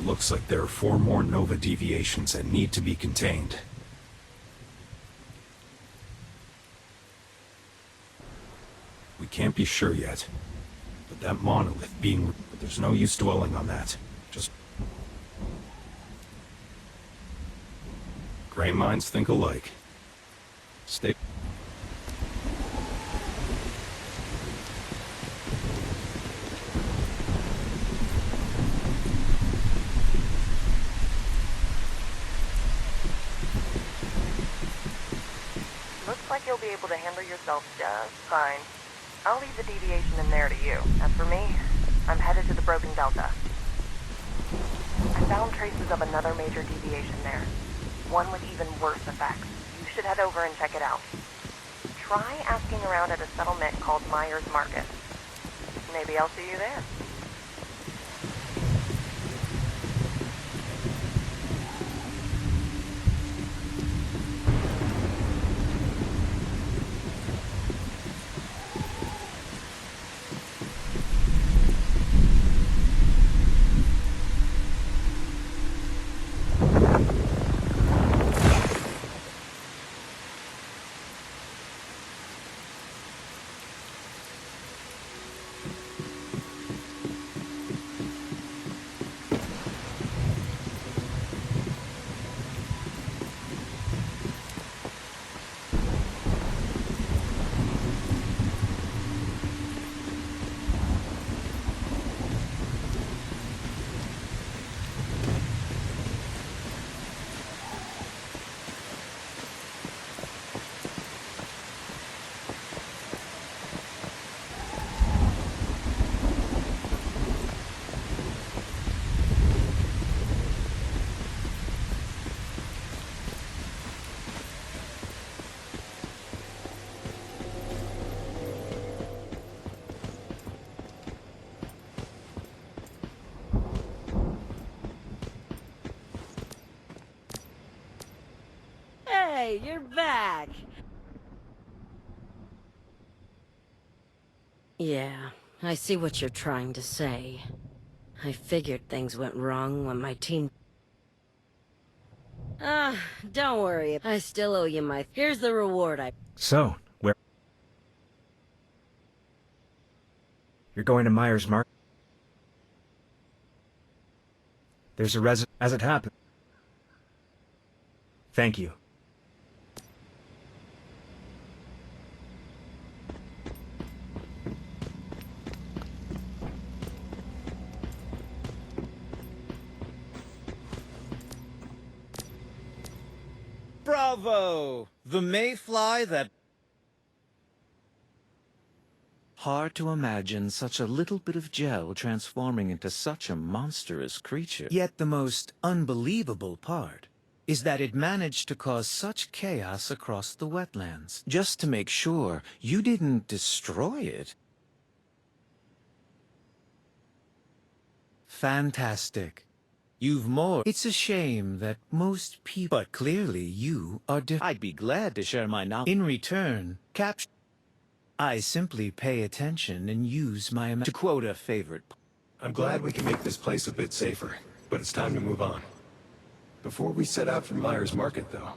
looks like there are 4 more nova deviations that need to be contained. We can't be sure yet, but that monolith being... There's no use dwelling on that. Just... Gray minds think alike. Stay... Looks like you'll be able to handle yourself just fine. I'll leave the deviation in there to you. As for me, I'm headed to the Broken Delta. I found traces of another major deviation there. One with even worse effects. You should head over and check it out. Try asking around at a settlement called Myers Market. Maybe I'll see you there. Hey, you're back! Yeah, I see what you're trying to say. I figured things went wrong when my team... Don't worry. I still owe you my... Here's the reward So, where... You're going to Myers Market? There's a as it happened. Thank you. Bravo! The mayfly that... Hard to imagine such a little bit of gel transforming into such a monstrous creature. Yet the most unbelievable part is that it managed to cause such chaos across the wetlands. Just to make sure you didn't destroy it. Fantastic. You've more. It's a shame that most people... But clearly you are I'd be glad to share my knowledge. In return, I simply pay attention and use my to quote a favorite. I'm glad we can make this place a bit safer, but it's time to move on. Before we set out for Myers Market, though,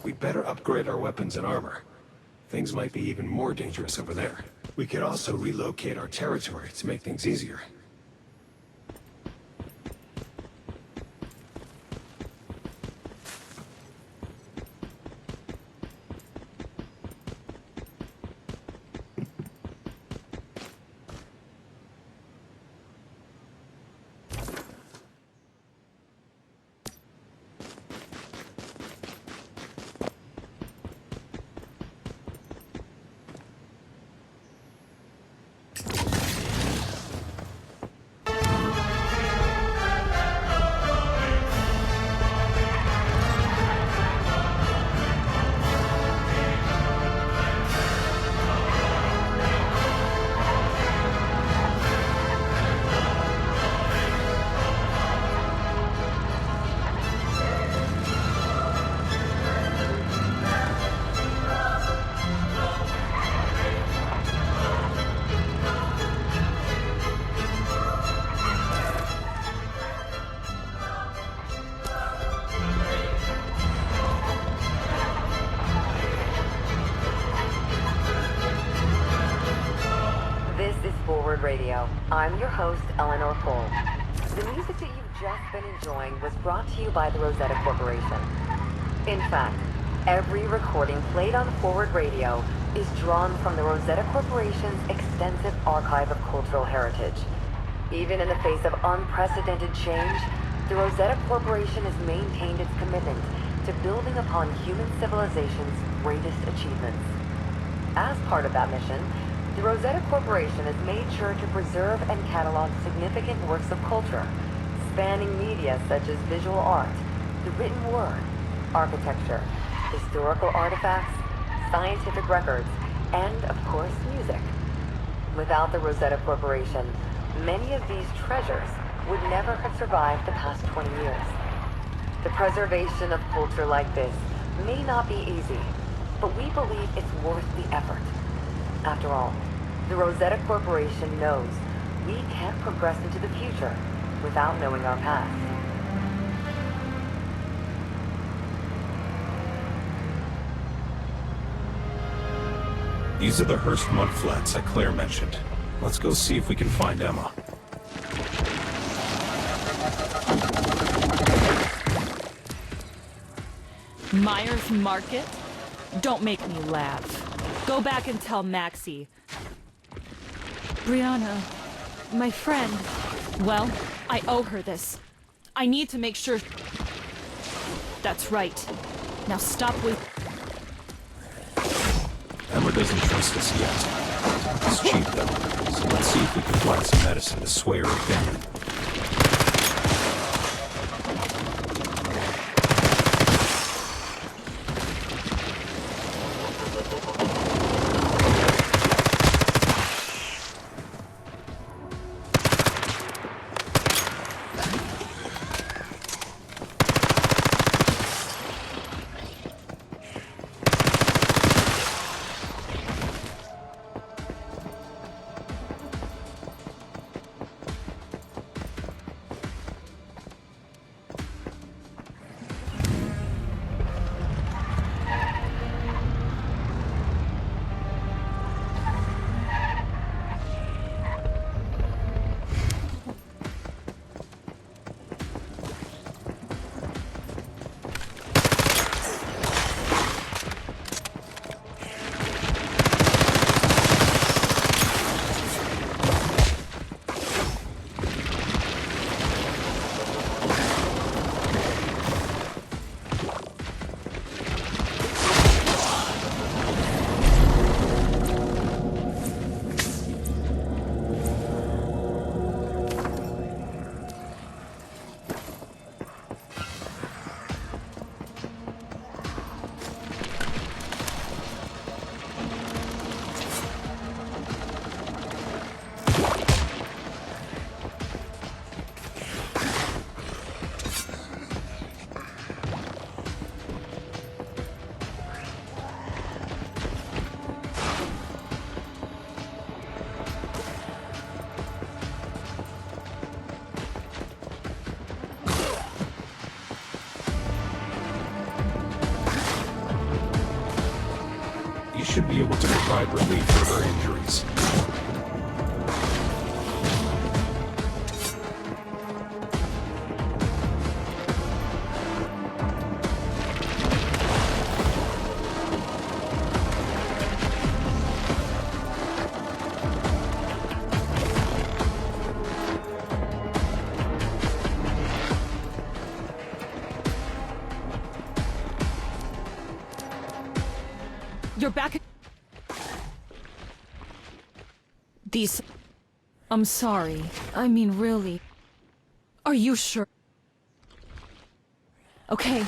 we'd better upgrade our weapons and armor. Things might be even more dangerous over there. We could also relocate our territory to make things easier. I'm your host, Eleanor Cole. The music that you've just been enjoying was brought to you by the Rosetta Corporation. In fact, every recording played on Forward Radio is drawn from the Rosetta Corporation's extensive archive of cultural heritage. Even in the face of unprecedented change, the Rosetta Corporation has maintained its commitment to building upon human civilization's greatest achievements. As part of that mission, the Rosetta Corporation has made sure to preserve and catalog significant works of culture, spanning media such as visual art, the written word, architecture, historical artifacts, scientific records, and, of course, music. Without the Rosetta Corporation, many of these treasures would never have survived the past 20 years. The preservation of culture like this may not be easy, but we believe it's worth the effort. After all, the Rosetta Corporation knows we can't progress into the future without knowing our past. These are the Hearst mud flats that Claire mentioned. Let's go see if we can find Emma. Myers Market? Don't make me laugh. Go back and tell Maxie. Brianna, my friend. Well, I owe her this. I need to make sure... That's right. Now stop with... Emma doesn't trust us yet. It's cheap though, so let's see if we can find some medicine to sway her opinion. Should be able to provide relief for her injuries. You're back. These... I'm sorry. I mean, really. Are you sure? Okay.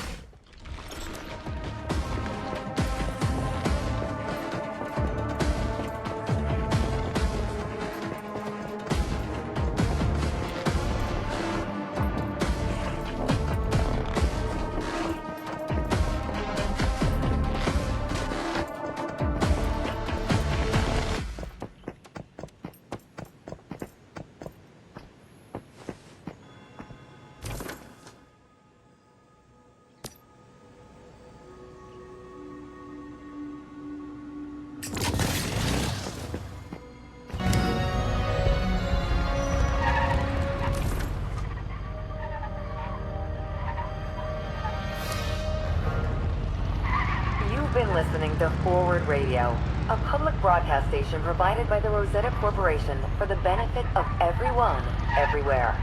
been listening to Forward Radio, a public broadcast station provided by the Rosetta Corporation for the benefit of everyone, everywhere.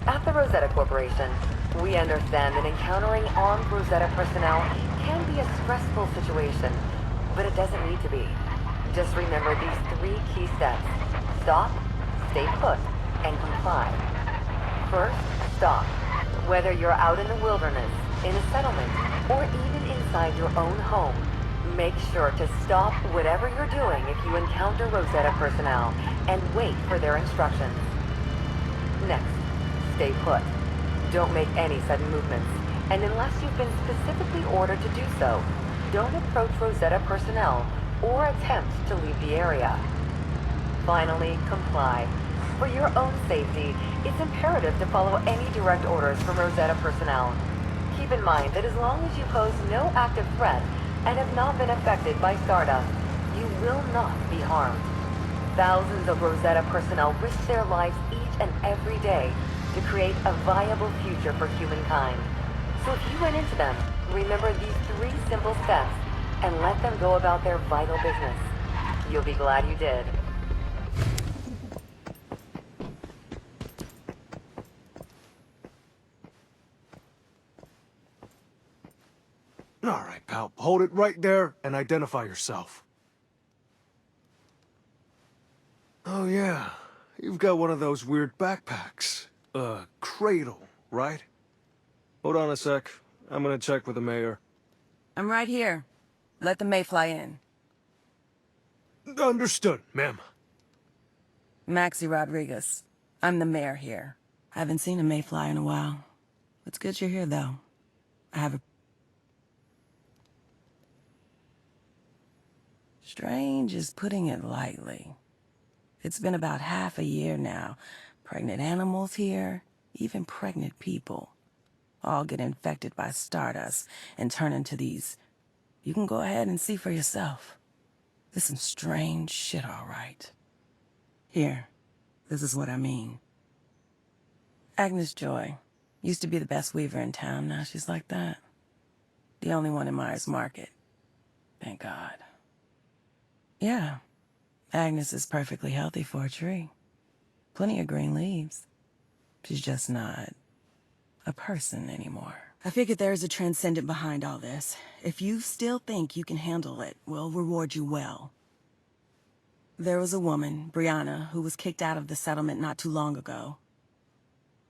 At the Rosetta Corporation, we understand that encountering armed Rosetta personnel can be a stressful situation, but it doesn't need to be. Just remember these 3 key steps. Stop, stay put, and comply. First, stop. Whether you're out in the wilderness, in a settlement, or even inside your own home, make sure to stop whatever you're doing if you encounter Rosetta personnel and wait for their instructions. Next, stay put. Don't make any sudden movements, and unless you've been specifically ordered to do so, don't approach Rosetta personnel or attempt to leave the area. Finally, comply. For your own safety, it's imperative to follow any direct orders from Rosetta personnel. Keep in mind that as long as you pose no active threat and have not been affected by Stardust, you will not be harmed. Thousands of Rosetta personnel risk their lives each and every day to create a viable future for humankind. So if you run into them, remember these 3 simple steps and let them go about their vital business. You'll be glad you did. All right, pal. Hold it right there and identify yourself. Oh, yeah. You've got one of those weird backpacks. Cradle, right? Hold on a sec. I'm gonna check with the mayor. I'm right here. Let the Mayfly in. Understood, ma'am. Maxie Rodriguez. I'm the mayor here. I haven't seen a Mayfly in a while. It's good you're here, though. I have a... Strange is putting it lightly. It's been about half a year now. Pregnant animals here, even pregnant people, all get infected by Stardust and turn into these... You can go ahead and see for yourself. There's some strange shit, all right. Here, this is what I mean. Agnes Joy used to be the best weaver in town. Now she's like that. The only one in Myers Market. Thank God. Yeah, Agnes is perfectly healthy for a tree. Plenty of green leaves. She's just not a person anymore. I figured there is a transcendent behind all this. If you still think you can handle it, we'll reward you well. There was a woman, Brianna, who was kicked out of the settlement not too long ago.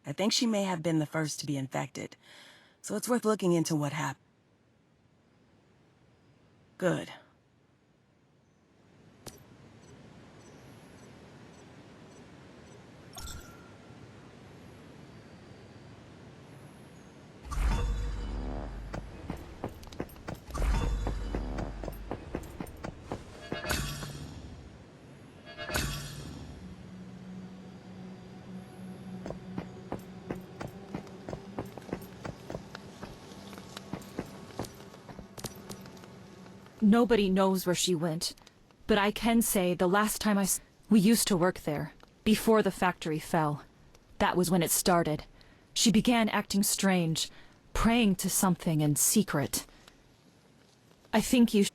I think she may have been the first to be infected, so it's worth looking into what happened. Good. Nobody knows where she went, but I can say the last time we used to work there, before the factory fell. That was when it started. She began acting strange, praying to something in secret. I think you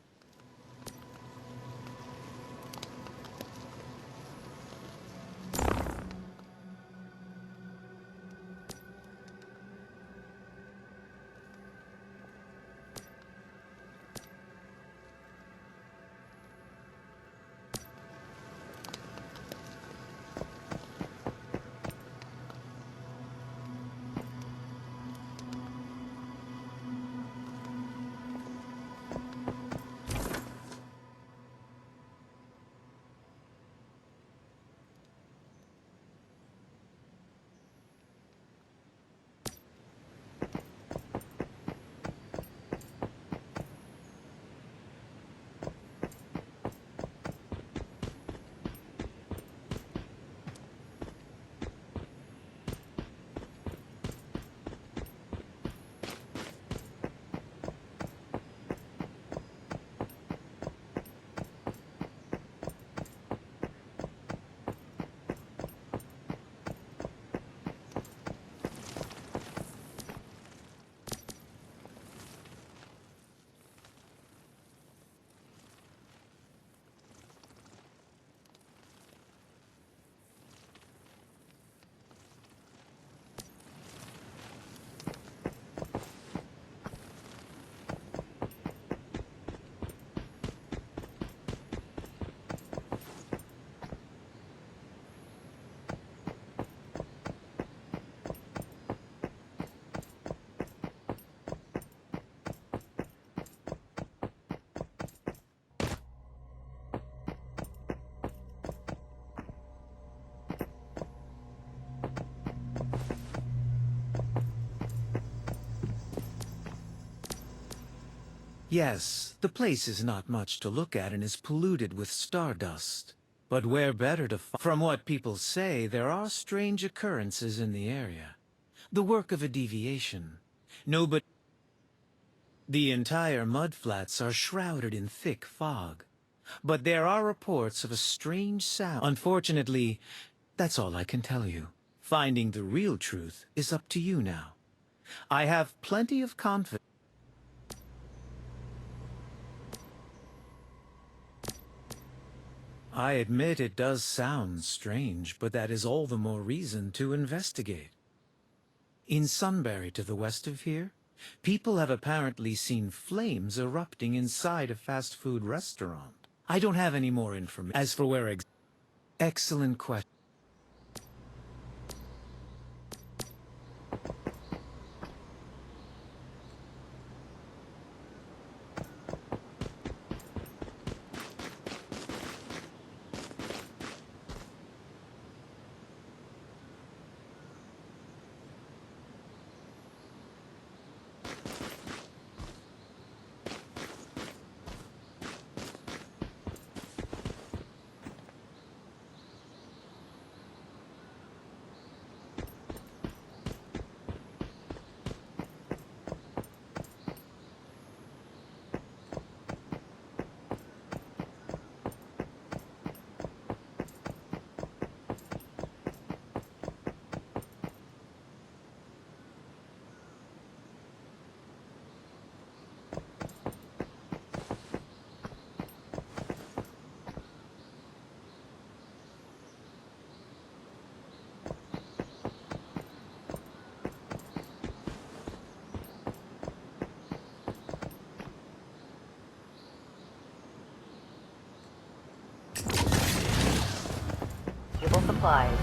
Yes, the place is not much to look at and is polluted with stardust. But where better to find? From what people say, there are strange occurrences in the area. The work of a deviation. Nobody... The entire mudflats are shrouded in thick fog. But there are reports of a strange sound. Unfortunately, that's all I can tell you. Finding the real truth is up to you now. I have plenty of confidence. I admit it does sound strange, but that is all the more reason to investigate. In Sunbury to the west of here, people have apparently seen flames erupting inside a fast food restaurant. I don't have any more information. As for where excellent question. Valuable supplies.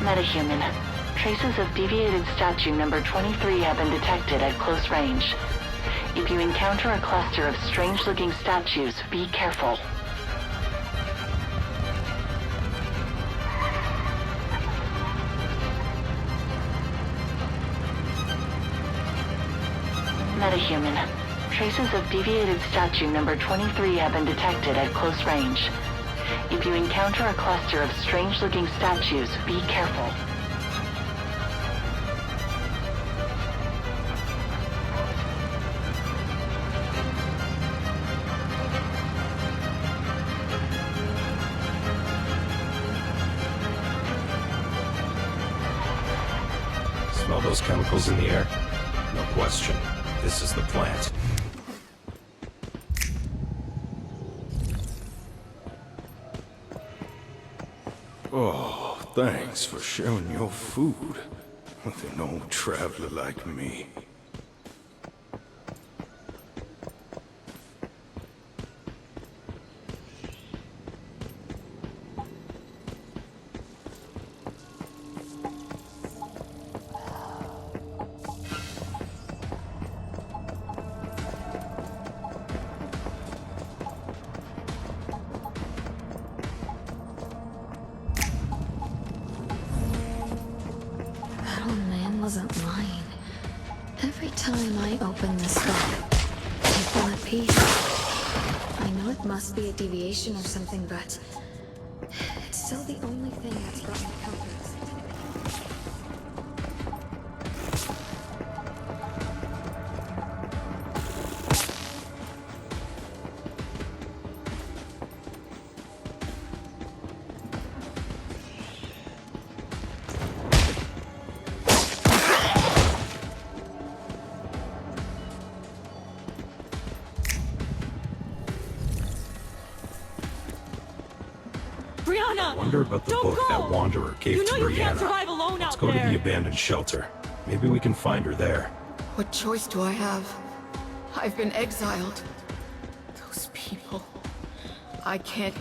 Metahuman. Traces of deviated statue number 23 have been detected at close range. If you encounter a cluster of strange-looking statues, be careful. Metahuman. Traces of deviated statue number 23 have been detected at close range. If you encounter a cluster of strange-looking statues, be careful. Smell those chemicals in the air? No question. This is the plant. Oh, thanks for sharing your food with an old traveler like me. wasn't lying. Every time I open this book, I feel at peace. I know it must be a deviation or something, but it's still the only thing that's brought me comfort. I wonder about the book that Wanderer gave to Brianna. Let's go to the abandoned shelter. Maybe we can find her there. What choice do I have? I've been exiled. Those people. I can't...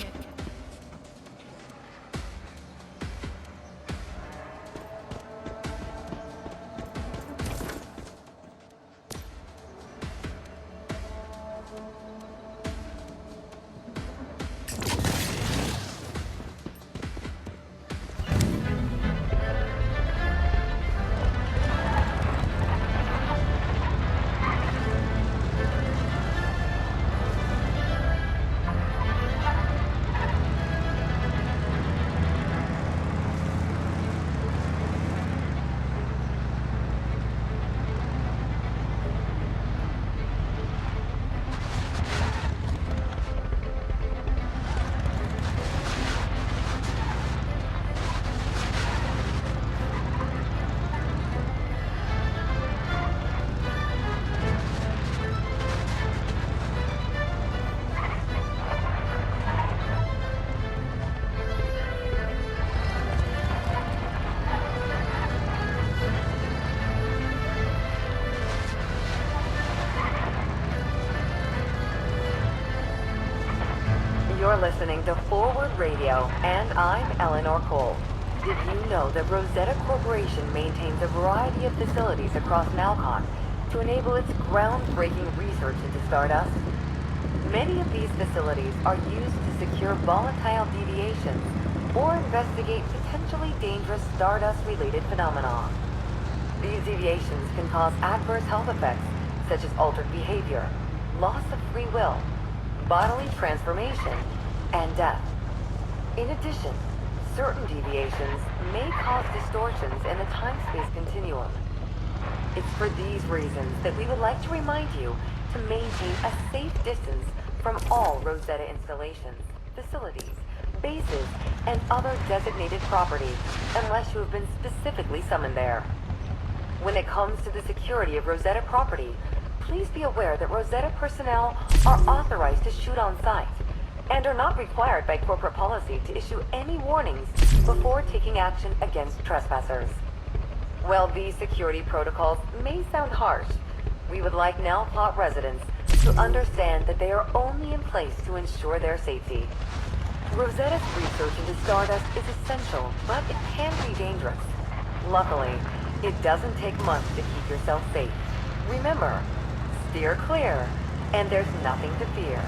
You're listening to Forward Radio, and I'm Eleanor Cole. Did you know that Rosetta Corporation maintains a variety of facilities across Malcon to enable its groundbreaking research into Stardust? Many of these facilities are used to secure volatile deviations or investigate potentially dangerous Stardust-related phenomena. These deviations can cause adverse health effects such as altered behavior, loss of free will, bodily transformation, and death. In addition, certain deviations may cause distortions in the time-space continuum. It's for these reasons that we would like to remind you to maintain a safe distance from all Rosetta installations, facilities, bases, and other designated property unless you have been specifically summoned there. When it comes to the security of Rosetta property, please be aware that Rosetta personnel are authorized to shoot on site and are not required by corporate policy to issue any warnings before taking action against trespassers. While these security protocols may sound harsh, we would like Nalplot residents to understand that they are only in place to ensure their safety. Rosetta's research into Stardust is essential, but it can be dangerous. Luckily, it doesn't take much to keep yourself safe. Remember, steer clear, and there's nothing to fear.